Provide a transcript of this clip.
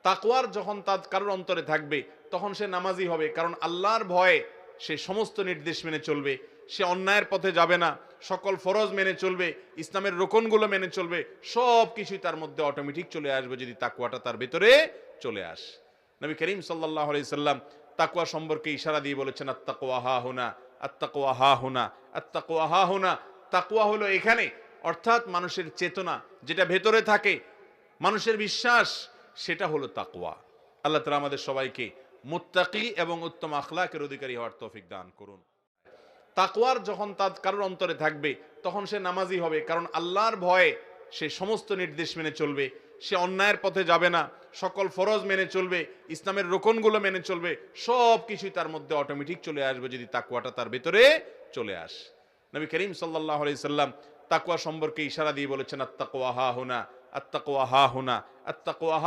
তাকওয়ার যখন তার কারোর অন্তরে থাকবে তখন সে নামাজি হবে, কারণ আল্লাহর ভয়ে সে সমস্ত নির্দেশ মেনে চলবে, সে অন্যায়ের পথে যাবে না, সকল ফরজ মেনে চলবে, ইসলামের রোকনগুলো মেনে চলবে, সব কিছুই তার মধ্যে অটোমেটিক চলে আসবে যদি তাকওয়াটা তার ভেতরে চলে আসে। নবী করিম সাল্লাল্লাহু আলাইহি সাল্লাম তাকওয়া সম্পর্কে ইশারা দিয়ে বলেছেন, আত্তাকওয়া হা হুনা, আত্তাকওয়া হা হুনা, আত্তাকওয়া হা হুনা। তাকওয়া হলো এখানে, অর্থাৎ মানুষের চেতনা যেটা ভেতরে থাকে, মানুষের বিশ্বাস, সেটা হলো তাকওয়া। আল্লাহ তাআলা আমাদের সবাইকে মুত্তাকি এবং উত্তম আখলাকের অধিকারী হওয়ার তৌফিক দান করুন। তাকওয়ার যখন তার কারোর অন্তরে থাকবে তখন সে নামাজি হবে, কারণ আল্লাহর ভয়ে সে সমস্ত নির্দেশ মেনে চলবে, সে অন্যায়ের পথে যাবে না, সকল ফরজ মেনে চলবে, ইসলামের রোকনগুলো মেনে চলবে, সব কিছুই তার মধ্যে অটোমেটিক চলে আসবে যদি তাকওয়াটা তার ভেতরে চলে আসে। নবী করিম সাল্লাল্লাহু আলাইহি সাল্লাম তাকওয়া সম্পর্কে ইশারা দিয়ে বলেছেন, আত্তাকওয়া হা হুনা, আত্তাকওয়া হা হুনা, আত্তাকওয়া হা